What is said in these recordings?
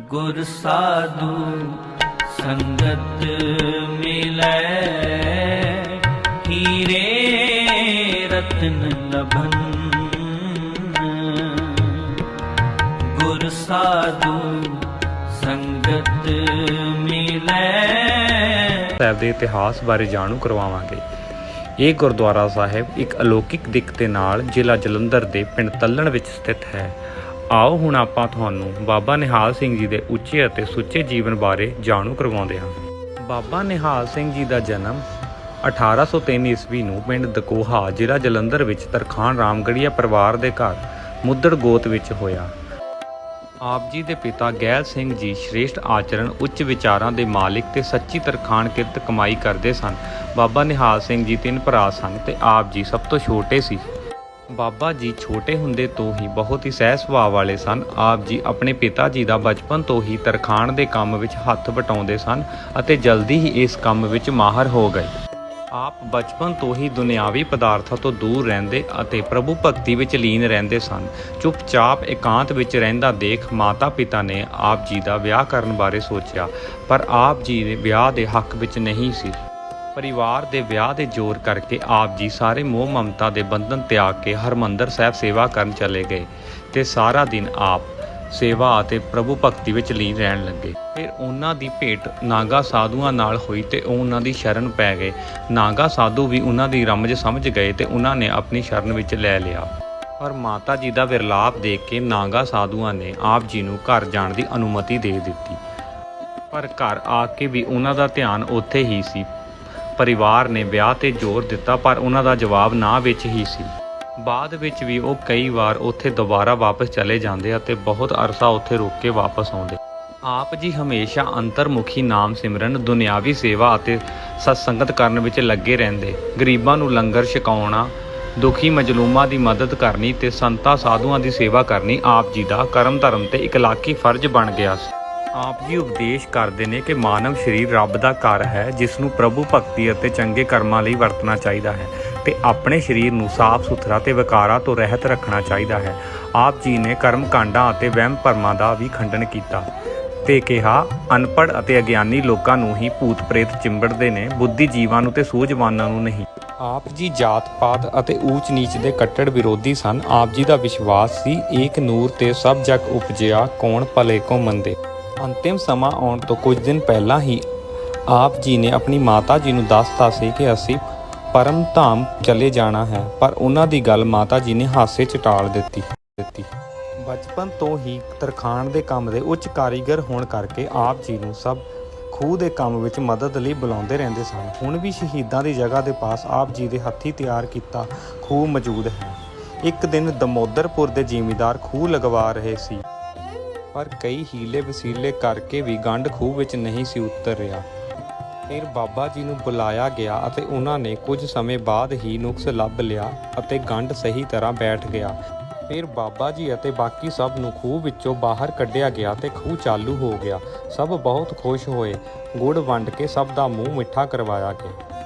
गुर साधु संगत मिलै, हीरे रत्न लभन। गुर साधु संगत मिलै। ਸਾਹਿਬ ਦੇ ਇਤਿਹਾਸ ਬਾਰੇ ਜਾਣੂ ਕਰਵਾਵਾਂਗੇ। ਇਹ ਗੁਰਦੁਆਰਾ ਸਾਹਿਬ ਇੱਕ ਅਲੌਕਿਕ ਦਿੱਖ ਦੇ ਨਾਲ ਜ਼ਿਲ੍ਹਾ ਜਲੰਧਰ ਦੇ ਪਿੰਡ ਤੱਲਣ ਵਿੱਚ ਸਥਿਤ ਹੈ। ਆਓ ਹੁਣ ਆਪਾਂ ਤੁਹਾਨੂੰ ਬਾਬਾ ਨਿਹਾਲ ਸਿੰਘ ਜੀ ਦੇ ਉੱਚੇ ਅਤੇ ਸੁੱਚੇ ਜੀਵਨ ਬਾਰੇ ਜਾਣੂ ਕਰਵਾਉਂਦੇ ਹਾਂ। ਬਾਬਾ ਨਿਹਾਲ ਸਿੰਘ ਜੀ ਦਾ ਜਨਮ 1803 ਈਸਵੀ ਨੂੰ ਪਿੰਡ ਦਕੋਹਾ ਜ਼ਿਲ੍ਹਾ ਜਲੰਧਰ ਵਿੱਚ ਤਰਖਾਣ ਰਾਮਗੜੀਆ ਪਰਿਵਾਰ ਦੇ ਘਰ ਮੁੱਦੜ ਗੋਤ ਵਿੱਚ ਹੋਇਆ। ਆਪ ਜੀ ਦੇ ਪਿਤਾ ਗੈਲ ਸਿੰਘ ਜੀ ਸ਼੍ਰੇਸ਼ਟ ਆਚਰਣ, ਉੱਚ ਵਿਚਾਰਾਂ ਦੇ ਮਾਲਿਕ ਤੇ ਸੱਚੀ ਤਰਖਾਣ ਕਿਰਤ ਕਮਾਈ ਕਰਦੇ ਸਨ। ਬਾਬਾ ਨਿਹਾਲ ਸਿੰਘ ਜੀ 3 ਭਰਾ ਸਨ ਤੇ ਆਪ ਜੀ ਸਭ ਤੋਂ ਛੋਟੇ ਸੀ। ਬਾਬਾ ਜੀ ਛੋਟੇ ਹੁੰਦੇ ਤੋਂ ਹੀ ਬਹੁਤ ਹੀ ਸਹਿ ਸੁਭਾਅ ਵਾਲੇ ਸਨ। ਆਪ ਜੀ ਆਪਣੇ ਪਿਤਾ ਜੀ ਦਾ ਬਚਪਨ ਤੋਂ ਹੀ ਤਰਖਾਣ ਦੇ ਕੰਮ ਵਿੱਚ ਹੱਥ ਵਟਾਉਂਦੇ ਸਨ ਅਤੇ ਜਲਦੀ ਹੀ ਇਸ ਕੰਮ ਵਿੱਚ ਮਾਹਰ ਹੋ ਗਏ। ਆਪ ਬਚਪਨ ਤੋਂ ਹੀ ਦੁਨਿਆਵੀ ਪਦਾਰਥਾਂ ਤੋਂ ਦੂਰ ਰਹਿੰਦੇ ਅਤੇ ਪ੍ਰਭੂ ਭਗਤੀ ਵਿੱਚ ਲੀਨ ਰਹਿੰਦੇ ਸਨ। ਚੁੱਪਚਾਪ ਇਕਾਂਤ ਵਿੱਚ ਰਹਿੰਦਾ ਦੇਖ ਮਾਤਾ ਪਿਤਾ ਨੇ ਆਪ ਜੀ ਦਾ ਵਿਆਹ ਕਰਨ ਬਾਰੇ ਸੋਚਿਆ, ਪਰ ਆਪ ਜੀ ਦੇ ਵਿਆਹ ਦੇ ਹੱਕ ਵਿੱਚ ਨਹੀਂ ਸੀ। ਪਰਿਵਾਰ ਦੇ ਵਿਆਹ ਦੇ ਜ਼ੋਰ ਕਰਕੇ ਆਪ ਜੀ ਸਾਰੇ ਮੋਹ ਮਮਤਾ ਦੇ ਬੰਧਨ ਤਿਆਗ ਕੇ ਹਰਿਮੰਦਰ ਸਾਹਿਬ ਸੇਵਾ ਕਰਨ ਚਲੇ ਗਏ ਤੇ ਸਾਰਾ ਦਿਨ ਆਪ ਸੇਵਾ ਅਤੇ ਪ੍ਰਭੂ ਭਗਤੀ ਵਿੱਚ ਲੀਨ ਰਹਿਣ ਲੱਗੇ। ਫਿਰ ਉਹਨਾਂ ਦੀ ਭੇਟ ਨਾਗਾ ਸਾਧੂਆਂ ਨਾਲ ਹੋਈ ਤੇ ਉਹ ਉਹਨਾਂ ਦੀ ਸ਼ਰਨ ਪੈ ਗਏ। ਨਾਗਾ ਸਾਧੂ ਵੀ ਉਹਨਾਂ ਦੀ ਰਮਜ ਸਮਝ ਗਏ ਤੇ ਉਹਨਾਂ ਨੇ ਆਪਣੀ ਸ਼ਰਨ ਵਿੱਚ ਲੈ ਲਿਆ। ਪਰ ਮਾਤਾ ਜੀ ਦਾ ਵਿਰਲਾਪ ਦੇਖ ਕੇ ਨਾਗਾ ਸਾਧੂਆਂ ਨੇ ਆਪ ਜੀ ਨੂੰ ਘਰ ਜਾਣ ਦੀ ਅਨੁਮਤੀ ਦੇ ਦਿੱਤੀ, ਪਰ ਘਰ ਆ ਕੇ ਵੀ ਉਹਨਾਂ ਦਾ ਧਿਆਨ ਉੱਥੇ ਹੀ ਸੀ। ਪਰਿਵਾਰ ਨੇ ਵਿਆਹ ਤੇ ਜ਼ੋਰ ਦਿੱਤਾ ਪਰ ਉਹਨਾਂ ਦਾ ਜਵਾਬ ਨਾ ਵਿੱਚ ਹੀ ਸੀ। ਬਾਅਦ ਵਿੱਚ ਵੀ ਉਹ ਕਈ ਵਾਰ ਉੱਥੇ ਦੁਬਾਰਾ ਵਾਪਸ ਚਲੇ ਜਾਂਦੇ ਅਤੇ ਬਹੁਤ ਅਰਸਾ ਉੱਥੇ ਰੁਕ ਕੇ ਵਾਪਸ ਆਉਂਦੇ। ਆਪ ਜੀ ਹਮੇਸ਼ਾ ਅੰਤਰਮੁਖੀ ਨਾਮ ਸਿਮਰਨ, ਦੁਨਿਆਵੀ ਸੇਵਾ ਅਤੇ ਸਤਸੰਗਤ ਕਰਨ ਵਿੱਚ ਲੱਗੇ ਰਹਿੰਦੇ। ਗਰੀਬਾਂ ਨੂੰ ਲੰਗਰ ਛਕਾਉਣਾ, ਦੁਖੀ ਮਜਲੂਮਾਂ ਦੀ ਮਦਦ ਕਰਨੀ ਤੇ ਸੰਤਾਂ ਸਾਧੂਆਂ ਦੀ ਸੇਵਾ ਕਰਨੀ ਆਪ ਜੀ ਦਾ ਕਰਮ ਧਰਮ ਤੇ ਇਕਲਾਕੀ ਫਰਜ਼ ਬਣ ਗਿਆ ਸੀ। ਆਪ ਜੀ ਉਪਦੇਸ਼ ਕਰਦੇ ਨੇ ਕਿ ਮਾਨਵ ਸਰੀਰ ਰੱਬ ਦਾ ਘਰ ਹੈ, ਜਿਸ ਨੂੰ ਪ੍ਰਭੂ ਭਗਤੀ ਅਤੇ ਚੰਗੇ ਕਰਮਾਂ ਲਈ ਵਰਤਣਾ ਚਾਹੀਦਾ ਹੈ ਤੇ ਆਪਣੇ ਸਰੀਰ ਨੂੰ ਸਾਫ਼ ਸੁਥਰਾ ਤੇ ਵਿਕਾਰਾਂ ਤੋਂ ਰਹਿਤ ਰੱਖਣਾ ਚਾਹੀਦਾ ਹੈ। ਆਪ ਜੀ ਨੇ ਕਰਮ ਕਾਂਡਾਂ ਅਤੇ ਵਹਿਮ ਭਰਮਾਂ ਦਾ ਵੀ ਖੰਡਨ ਕੀਤਾ ਤੇ ਕਿਹਾ, ਅਨਪੜ੍ਹ ਅਤੇ ਅਗਿਆਨੀ ਲੋਕਾਂ ਨੂੰ ਹੀ ਭੂਤ ਪ੍ਰੇਤ ਚਿੰਬੜਦੇ ਨੇ, ਬੁੱਧੀ ਜੀਵਾਂ ਨੂੰ ਤੇ ਸੂਝਵਾਨਾਂ ਨੂੰ ਨਹੀਂ। ਆਪ ਜੀ ਜਾਤ ਪਾਤ ਅਤੇ ਊਚ ਨੀਚ ਦੇ ਕੱਟੜ ਵਿਰੋਧੀ ਸਨ। ਆਪ ਜੀ ਦਾ ਵਿਸ਼ਵਾਸ ਸੀ, ਏਕ ਨੂਰ ਤੇ ਸਭ ਜਗ ਉਪਜਿਆ, ਕੌਣ ਭਲੇ ਕੋ ਮੰਦੇ। ਅੰਤਿਮ ਸਮਾਂ ਆਉਣ ਤੋਂ ਕੁਝ ਦਿਨ ਪਹਿਲਾਂ ਹੀ ਆਪ ਜੀ ਨੇ ਆਪਣੀ ਮਾਤਾ ਜੀ ਨੂੰ ਦੱਸਤਾ ਸੀ ਕਿ ਅਸੀਂ ਪਰਮ ਧਾਮ ਚਲੇ ਜਾਣਾ ਹੈ, ਪਰ ਉਹਨਾਂ ਦੀ ਗੱਲ ਮਾਤਾ ਜੀ ਨੇ ਹਾਸੇ 'ਚ ਟਾਲ ਦਿੱਤੀ। ਬਚਪਨ ਤੋਂ ਹੀ ਤਰਖਾਣ ਦੇ ਕੰਮ ਦੇ ਉੱਚ ਕਾਰੀਗਰ ਹੋਣ ਕਰਕੇ ਆਪ ਜੀ ਨੂੰ ਸਭ ਖੂਹ ਦੇ ਕੰਮ ਵਿੱਚ ਮਦਦ ਲਈ ਬੁਲਾਉਂਦੇ ਰਹਿੰਦੇ ਸਨ। ਹੁਣ ਵੀ ਸ਼ਹੀਦਾਂ ਦੀ ਜਗ੍ਹਾ ਦੇ ਪਾਸ ਆਪ ਜੀ ਦੇ ਹੱਥੀਂ ਤਿਆਰ ਕੀਤਾ ਖੂਹ ਮੌਜੂਦ ਹੈ। ਇੱਕ ਦਿਨ ਦਮੋਦਰਪੁਰ ਦੇ ਜ਼ਿਮੀਂਦਾਰ ਖੂਹ ਲਗਵਾ ਰਹੇ ਸੀ, ਪਰ ਕਈ ਹੀਲੇ ਵਸੀਲੇ ਕਰਕੇ ਵੀ ਗੰਢ ਖੂਹ ਵਿੱਚ ਨਹੀਂ ਸੀ ਉਤਰ ਰਿਹਾ। ਫਿਰ ਬਾਬਾ ਜੀ ਨੂੰ ਬੁਲਾਇਆ ਗਿਆ ਅਤੇ ਉਹਨਾਂ ਨੇ ਕੁਝ ਸਮੇਂ ਬਾਅਦ ਹੀ ਨੁਕਸ ਲੱਭ ਲਿਆ ਅਤੇ ਗੰਢ ਸਹੀ ਤਰ੍ਹਾਂ ਬੈਠ ਗਿਆ। ਫਿਰ ਬਾਬਾ ਜੀ ਅਤੇ ਬਾਕੀ ਸਭ ਨੂੰ ਖੂਹ ਵਿੱਚੋਂ ਬਾਹਰ ਕੱਢਿਆ ਗਿਆ ਤੇ ਖੂਹ ਚਾਲੂ ਹੋ ਗਿਆ। ਸਭ ਬਹੁਤ ਖੁਸ਼ ਹੋਏ। ਗੁੜ ਵੰਡ ਕੇ ਸਭ ਦਾ ਮੂੰਹ ਮਿੱਠਾ ਕਰਵਾਇਆ ਗਿਆ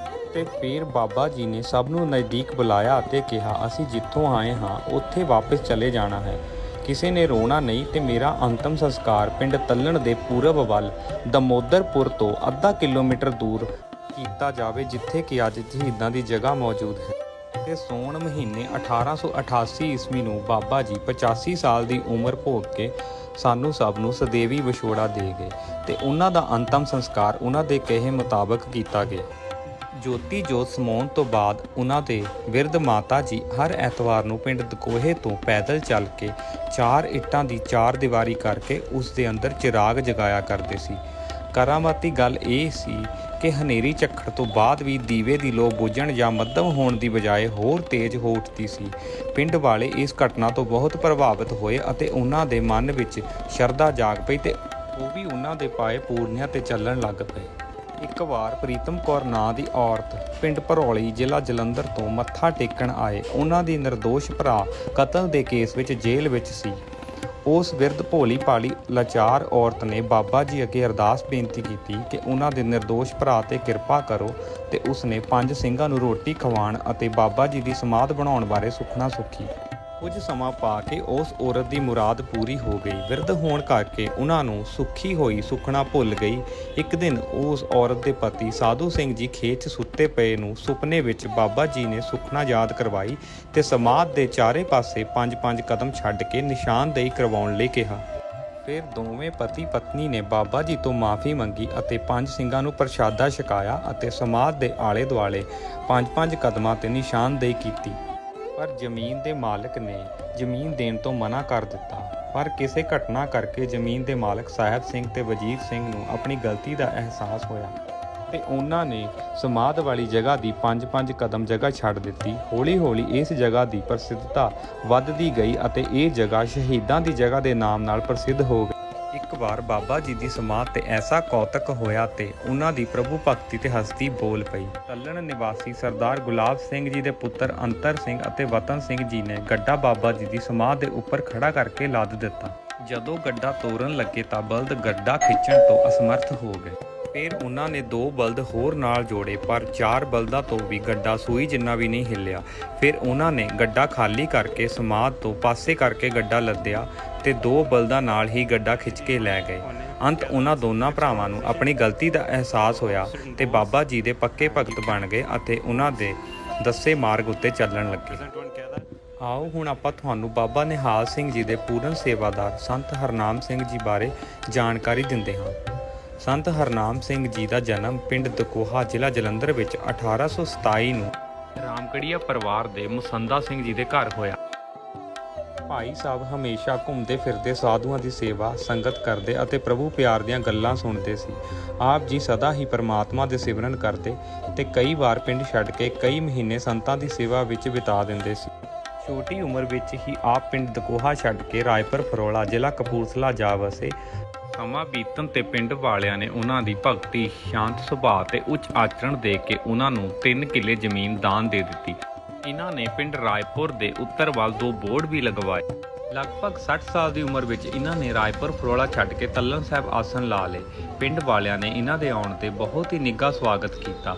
ਤੇ ਫਿਰ ਬਾਬਾ ਜੀ ਨੇ ਸਭ ਨੂੰ ਨਜ਼ਦੀਕ ਬੁਲਾਇਆ ਅਤੇ ਕਿਹਾ, ਅਸੀਂ ਜਿੱਥੋਂ ਆਏ ਹਾਂ ਉੱਥੇ ਵਾਪਸ ਚਲੇ ਜਾਣਾ ਹੈ। ਕਿਸੇ ਨੇ ਰੋਣਾ ਨਹੀਂ ਤੇ ਮੇਰਾ ਅੰਤਮ ਸੰਸਕਾਰ ਪਿੰਡ ਤੱਲਣ ਦੇ ਪੂਰਬ ਵੱਲ ਦਮੋਦਰਪੁਰ ਤੋਂ ਅੱਧਾ ਕਿਲੋਮੀਟਰ ਦੂਰ ਕੀਤਾ ਜਾਵੇ, ਜਿੱਥੇ ਕਿ ਅੱਜ ਸ਼ਹੀਦਾਂ ਦੀ ਜਗ੍ਹਾ ਮੌਜੂਦ ਹੈ। ਤੇ ਸੌਣ ਮਹੀਨੇ 1888 ਈਸਵੀ ਨੂੰ ਬਾਬਾ ਜੀ 85 ਸਾਲ ਦੀ ਉਮਰ ਭੋਗ ਕੇ ਸਾਨੂੰ ਸਭ ਨੂੰ ਸਦੇਵੀ ਵਿਛੋੜਾ ਦੇ ਗਏ ਤੇ ਉਹਨਾਂ ਦਾ ਅੰਤਮ ਸੰਸਕਾਰ ਉਹਨਾਂ ਦੇ ਕਹੇ ਮੁਤਾਬਕ ਕੀਤਾ ਗਿਆ। ਜੋਤੀ ਜੋਤ ਸਮਾਉਣ ਤੋਂ ਬਾਅਦ ਉਹਨਾਂ ਦੇ ਬਿਰਧ ਮਾਤਾ ਜੀ ਹਰ ਐਤਵਾਰ ਨੂੰ ਪਿੰਡ ਦਕੋਹੇ ਤੋਂ ਪੈਦਲ ਚੱਲ ਕੇ 4 ਇੱਟਾਂ ਦੀ 4 ਦੀਵਾਰੀ ਕਰਕੇ ਉਸ ਦੇ ਅੰਦਰ ਚਿਰਾਗ ਜਗਾਇਆ ਕਰਦੇ ਸੀ। ਕਰਾਮਾਤੀ ਗੱਲ ਇਹ ਸੀ ਕਿ ਹਨੇਰੀ ਝੱਖੜ ਤੋਂ ਬਾਅਦ ਵੀ ਦੀਵੇ ਦੀ ਲੋ ਬੁਝਣ ਜਾਂ ਮੱਧਮ ਹੋਣ ਦੀ ਬਜਾਏ ਹੋਰ ਤੇਜ਼ ਹੋ ਉੱਠਦੀ ਸੀ। ਪਿੰਡ ਵਾਲੇ ਇਸ ਘਟਨਾ ਤੋਂ ਬਹੁਤ ਪ੍ਰਭਾਵਿਤ ਹੋਏ ਅਤੇ ਉਹਨਾਂ ਦੇ ਮਨ ਵਿੱਚ ਸ਼ਰਧਾ ਜਾਗ ਪਈ ਤੇ ਉਹ ਵੀ ਉਹਨਾਂ ਦੇ ਪਾਏ ਪੂਰਨਿਆਂ ਤੇ ਚੱਲਣ ਲੱਗ ਪਏ। ਇੱਕ ਵਾਰ ਪ੍ਰੀਤਮ ਕੌਰ ਨਾਂ ਦੀ ਔਰਤ ਪਿੰਡ ਭਰੌਲੀ ਜ਼ਿਲ੍ਹਾ ਜਲੰਧਰ ਤੋਂ ਮੱਥਾ ਟੇਕਣ ਆਏ। ਉਹਨਾਂ ਦੀ ਨਿਰਦੋਸ਼ ਭਰਾ ਕਤਲ ਦੇ ਕੇਸ ਵਿੱਚ ਜੇਲ੍ਹ ਵਿੱਚ ਸੀ। ਉਸ ਬਿਰਧ ਭੋਲੀ ਭਾਲੀ ਲਾਚਾਰ ਔਰਤ ਨੇ ਬਾਬਾ ਜੀ ਅੱਗੇ ਅਰਦਾਸ ਬੇਨਤੀ ਕੀਤੀ ਕਿ ਉਹਨਾਂ ਦੇ ਨਿਰਦੋਸ਼ ਭਰਾ ਤੇ ਕਿਰਪਾ ਕਰੋ ਤੇ ਉਸਨੇ 5 ਸਿੰਘਾਂ ਨੂੰ ਰੋਟੀ ਖਵਾਉਣ ਅਤੇ ਬਾਬਾ ਜੀ ਦੀ ਸਮਾਧ ਬਣਾਉਣ ਬਾਰੇ ਸੁਖਣਾ ਸੁਖੀ। ਕੁਝ ਸਮਾਂ ਪਾ ਕੇ ਉਸ ਔਰਤ ਦੀ ਮੁਰਾਦ ਪੂਰੀ ਹੋ ਗਈ। ਬਿਰਧ ਹੋਣ ਕਰਕੇ ਉਹਨਾਂ ਨੂੰ ਸੁੱਖੀ ਹੋਈ ਸੁਖਣਾ ਭੁੱਲ ਗਈ। ਇੱਕ ਦਿਨ ਉਸ ਔਰਤ ਦੇ ਪਤੀ ਸਾਧੂ ਸਿੰਘ ਜੀ ਖੇਤ 'ਚ ਸੁੱਤੇ ਪਏ ਨੂੰ ਸੁਪਨੇ ਵਿੱਚ ਬਾਬਾ ਜੀ ਨੇ ਸੁਖਣਾ ਯਾਦ ਕਰਵਾਈ ਤੇ ਸਮਾਧ ਦੇ ਚਾਰੇ ਪਾਸੇ 5-5 ਕਦਮ ਛੱਡ ਕੇ ਨਿਸ਼ਾਨਦੇਹੀ ਕਰਵਾਉਣ ਲਈ ਕਿਹਾ। ਫਿਰ ਦੋਵੇਂ ਪਤੀ ਪਤਨੀ ਨੇ ਬਾਬਾ ਜੀ ਤੋਂ ਮਾਫੀ ਮੰਗੀ ਅਤੇ 5 ਸਿੰਘਾਂ ਨੂੰ ਪ੍ਰਸ਼ਾਦਾ ਛਕਾਇਆ ਅਤੇ ਸਮਾਧ ਦੇ ਆਲੇ ਦੁਆਲੇ 5-5 ਕਦਮਾਂ ਤੇ ਨਿਸ਼ਾਨਦੇਹੀ ਕੀਤੀ। ਪਰ ਜ਼ਮੀਨ ਦੇ ਮਾਲਕ ਨੇ ਜ਼ਮੀਨ ਦੇਣ ਤੋਂ ਮਨਾ ਕਰ ਦਿੱਤਾ। ਪਰ ਕਿਸੇ ਘਟਨਾ ਕਰਕੇ ਜ਼ਮੀਨ ਦੇ ਮਾਲਕ ਸਾਹਿਬ ਸਿੰਘ ਤੇ ਵਜੀਰ ਸਿੰਘ ਨੂੰ ਆਪਣੀ ਗਲਤੀ ਦਾ ਅਹਿਸਾਸ ਹੋਇਆ ਤੇ ਉਹਨਾਂ ਨੇ ਸਮਾਧ ਵਾਲੀ ਜਗ੍ਹਾ ਦੀ 5-5 ਕਦਮ ਜਗ੍ਹਾ ਛੱਡ ਦਿੱਤੀ। ਹੌਲੀ-ਹੌਲੀ ਇਸ ਜਗ੍ਹਾ ਦੀ ਪ੍ਰਸਿੱਧਤਾ ਵੱਧਦੀ ਗਈ ਅਤੇ ਇਹ ਜਗ੍ਹਾ ਸ਼ਹੀਦਾਂ ਦੀ ਜਗ੍ਹਾ ਦੇ ਨਾਮ ਨਾਲ ਪ੍ਰਸਿੱਧ ਹੋ ਗਈ। ਇੱਕ ਵਾਰ ਬਾਬਾ ਜੀ ਦੀ ਸਮਾਧ ਤੇ ਐਸਾ ਕੌਤਕ ਹੋਇਆ ਤੇ ਉਹਨਾਂ ਦੀ ਪ੍ਰਭੂ ਭਗਤੀ ਤੇ ਹਸਤੀ ਬੋਲ ਪਈ। ਤੱਲਣ ਨਿਵਾਸੀ ਸਰਦਾਰ ਗੁਲਾਬ ਸਿੰਘ ਜੀ ਦੇ ਪੁੱਤਰ ਅੰਤਰ ਸਿੰਘ ਅਤੇ ਵਤਨ ਸਿੰਘ ਜੀ ਨੇ ਗੱਡਾ ਬਾਬਾ ਜੀ ਦੀ ਸਮਾਧ ਦੇ ਉੱਪਰ ਖੜਾ ਕਰਕੇ ਲੱਦ ਦਿੱਤਾ। ਜਦੋਂ ਗੱਡਾ ਤੋਰਨ ਲੱਗੇ ਤਾਂ ਬਲਦ ਗੱਡਾ ਖਿੱਚਣ ਤੋਂ ਅਸਮਰਥ ਹੋ ਗਏ। ਫਿਰ ਉਹਨਾਂ ਨੇ 2 ਬਲਦ ਹੋਰ ਨਾਲ ਜੋੜੇ ਪਰ 4 ਬਲਦਾਂ ਤੋਂ ਵੀ ਗੱਡਾ ਸੂਈ ਜਿੰਨਾ ਵੀ ਨਹੀਂ ਹਿੱਲਿਆ। ਫਿਰ ਉਹਨਾਂ ਨੇ ਗੱਡਾ ਖਾਲੀ ਕਰਕੇ ਸਮਾਧ ਤੋਂ ਪਾਸੇ ਕਰਕੇ ਗੱਡਾ ਲੱਦਿਆ ਤੇ 2 ਬਲਦਾਂ ਨਾਲ ਹੀ ਗੱਡਾ ਖਿੱਚ ਕੇ ਲੈ ਗਏ। ਅੰਤ ਉਹਨਾਂ ਦੋਨਾਂ ਭਰਾਵਾਂ ਨੂੰ ਆਪਣੀ ਗਲਤੀ ਦਾ ਅਹਿਸਾਸ ਹੋਇਆ ਤੇ ਬਾਬਾ ਜੀ ਦੇ ਪੱਕੇ ਭਗਤ ਬਣ ਗਏ ਅਤੇ ਉਹਨਾਂ ਦੇ ਦੱਸੇ ਮਾਰਗ ਉੱਤੇ ਚੱਲਣ ਲੱਗੇ। ਆਓ ਹੁਣ ਆਪਾਂ ਤੁਹਾਨੂੰ ਬਾਬਾ ਨਿਹਾਲ ਸਿੰਘ ਜੀ ਦੇ ਪੂਰਨ ਸੇਵਾਦਾਰ ਸੰਤ ਹਰਨਾਮ ਸਿੰਘ ਜੀ ਬਾਰੇ ਜਾਣਕਾਰੀ ਦਿੰਦੇ ਹਾਂ। ਸੰਤ ਹਰਨਾਮ ਸਿੰਘ ਜੀ ਦਾ ਜਨਮ ਪਿੰਡ ਦਕੋਹਾ ਜ਼ਿਲ੍ਹਾ ਜਲੰਧਰ ਵਿੱਚ 1827 ਨੂੰ ਰਾਮਗੜੀਆ ਪਰਿਵਾਰ ਦੇ ਮੁਸੰਦਾ ਸਿੰਘ ਜੀ ਦੇ ਘਰ ਹੋਇਆ। ਭਾਈ ਸਾਹਿਬ ਹਮੇਸ਼ਾ ਘੁੰਮਦੇ ਫਿਰਦੇ ਸਾਧੂਆਂ ਦੀ ਸੇਵਾ ਸੰਗਤ ਕਰਦੇ ਅਤੇ ਪ੍ਰਭੂ ਪਿਆਰ ਦੀਆਂ ਗੱਲਾਂ ਸੁਣਦੇ ਸੀ। ਆਪ ਜੀ ਸਦਾ ਹੀ ਪਰਮਾਤਮਾ ਦੇ ਸਿਮਰਨ ਕਰਦੇ ਤੇ ਕਈ ਵਾਰ ਪਿੰਡ ਛੱਡ ਕੇ ਕਈ ਮਹੀਨੇ ਸੰਤਾਂ ਦੀ ਸੇਵਾ ਵਿੱਚ ਬਿਤਾ ਦਿੰਦੇ ਸੀ। ਛੋਟੀ ਉਮਰ ਵਿੱਚ ਹੀ ਆਪ ਪਿੰਡ ਦਕੋਹਾ ਛੱਡ ਕੇ ਰਾਏਪੁਰ ਫਰੋਲਾ ਜ਼ਿਲ੍ਹਾ ਕਪੂਰਥਲਾ ਜਾ ਵਸੇ। ਸਮਾਂ ਬੀਤਣ ਤੇ ਪਿੰਡ ਵਾਲਿਆਂ ਨੇ ਉਹਨਾਂ ਦੀ ਭਗਤੀ, ਸ਼ਾਂਤ ਸੁਭਾਅ ਤੇ ਉੱਚ ਆਚਰਣ ਦੇਖ ਕੇ ਉਹਨਾਂ ਨੂੰ 3 ਕਿੱਲੇ ਜ਼ਮੀਨ ਦਾਨ ਦੇ ਦਿੱਤੀ। ਇਹਨਾਂ ਨੇ ਪਿੰਡ ਰਾਏਪੁਰ ਦੇ ਉੱਤਰ ਵੱਲ 2 ਬੋਰਡ ਵੀ ਲਗਵਾਏ। ਲਗਭਗ 60 ਸਾਲ ਦੀ ਉਮਰ ਵਿੱਚ ਇਹਨਾਂ ਨੇ ਰਾਏਪੁਰ ਫਰੋਲਾ ਛੱਡ ਕੇ ਤੱਲਣ ਸਾਹਿਬ ਆਸਣ ਲਾ ਲਏ। ਪਿੰਡ ਵਾਲਿਆਂ ਨੇ ਇਹਨਾਂ ਦੇ ਆਉਣ ਤੇ ਬਹੁਤ ਹੀ ਨਿੱਘਾ ਸਵਾਗਤ ਕੀਤਾ।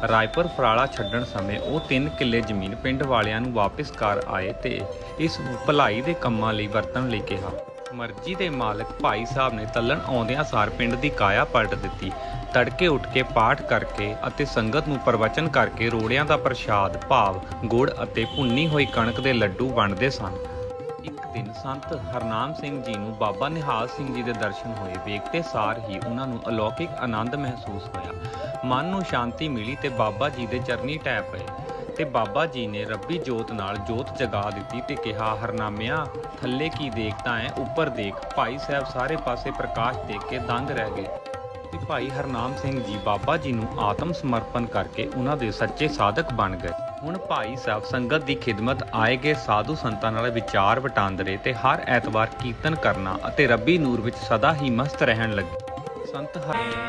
ਰਾਏਪੁਰ ਫਰਾਲਾ ਛੱਡਣ ਸਮੇਂ ਉਹ 3 ਕਿੱਲੇ ਜ਼ਮੀਨ ਪਿੰਡ ਵਾਲਿਆਂ ਨੂੰ ਵਾਪਸ ਕਰ ਆਏ ਤੇ ਇਸ ਨੂੰ ਭਲਾਈ ਦੇ ਕੰਮਾਂ ਲਈ ਵਰਤਣ ਲਈ ਕਿਹਾ। ਮਰਜ਼ੀ ਦੇ ਮਾਲਕ ਭਾਈ ਸਾਹਿਬ ਨੇ ਤੱਲਣ ਆਉਂਦਿਆਂ ਸਾਰ ਪਿੰਡ ਦੀ ਕਾਇਆ ਪਲਟ ਦਿੱਤੀ। ਤੜਕੇ ਉੱਠ ਕੇ ਪਾਠ ਕਰਕੇ ਅਤੇ ਸੰਗਤ ਨੂੰ ਪ੍ਰਵਚਨ ਕਰਕੇ ਰੋੜਿਆਂ ਦਾ ਪ੍ਰਸ਼ਾਦ ਭਾਵ ਗੁੜ ਅਤੇ ਭੁੰਨੀ ਹੋਈ ਕਣਕ ਦੇ ਲੱਡੂ ਵੰਡਦੇ ਸਨ। ਇੱਕ ਦਿਨ ਸੰਤ ਹਰਨਾਮ ਸਿੰਘ ਜੀ ਨੂੰ ਬਾਬਾ ਨਿਹਾਲ ਸਿੰਘ ਜੀ ਦੇ ਦਰਸ਼ਨ ਹੋਏ। ਵੇਖਦੇ ਸਾਰ ਹੀ ਉਹਨਾਂ ਨੂੰ ਅਲੌਕਿਕ ਆਨੰਦ ਮਹਿਸੂਸ ਹੋਇਆ। ਮਨ ਨੂੰ ਸ਼ਾਂਤੀ ਮਿਲੀ ਤੇ ਬਾਬਾ ਜੀ ਦੇ ਚਰਨੀ ਢਹਿ ਪਏ ਤੇ ਬਾਬਾ ਜੀ ਨੇ ਰੱਬੀ ਜੋਤ ਨਾਲ ਜੋਤ ਜਗਾ ਦਿੱਤੀ ਤੇ ਕਿਹਾ, ਹਰਨਾਮਿਆ ਥੱਲੇ ਕੀ ਦੇਖਦਾ ਹੈ, ਉੱਪਰ ਦੇਖ। ਭਾਈ ਸਾਹਿਬ ਸਾਰੇ ਪਾਸੇ ਪ੍ਰਕਾਸ਼ ਦੇਖ ਕੇ ਦੰਗ ਰਹਿ ਗਏ ਤੇ ਭਾਈ ਹਰਨਾਮ ਸਿੰਘ ਜੀ ਬਾਬਾ ਜੀ ਨੂੰ ਆਤਮ ਸਮਰਪਣ ਕਰਕੇ ਉਹਨਾਂ ਦੇ ਸੱਚੇ ਸਾਧਕ ਬਣ ਗਏ। ਹੁਣ ਭਾਈ ਸਾਹਿਬ ਸੰਗਤ ਦੀ ਖਿਦਮਤ ਆਏ ਗਏ ਸਾਧੂ ਸੰਤਾਂ ਨਾਲ ਵਿਚਾਰ ਵਟਾਂਦਰੇ ਤੇ ਹਰ ਐਤਵਾਰ ਕੀਰਤਨ ਕਰਨਾ ਅਤੇ ਰੱਬੀ ਨੂਰ ਵਿੱਚ ਸਦਾ ਹੀ ਮਸਤ ਰਹਿਣ ਲੱਗੇ। ਸੰਤ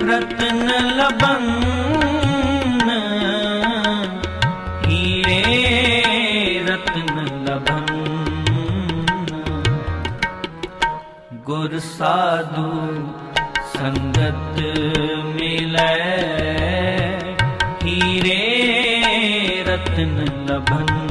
ਰਤਨ ਲਬਨ ਹੀਰੇ ਰਤਨ ਲਬਨ ਗੁਰ ਸਾਧੂ ਸੰਗਤ ਮਿਲੈ ਹੀਰੇ ਰਤਨ ਲਬਨ।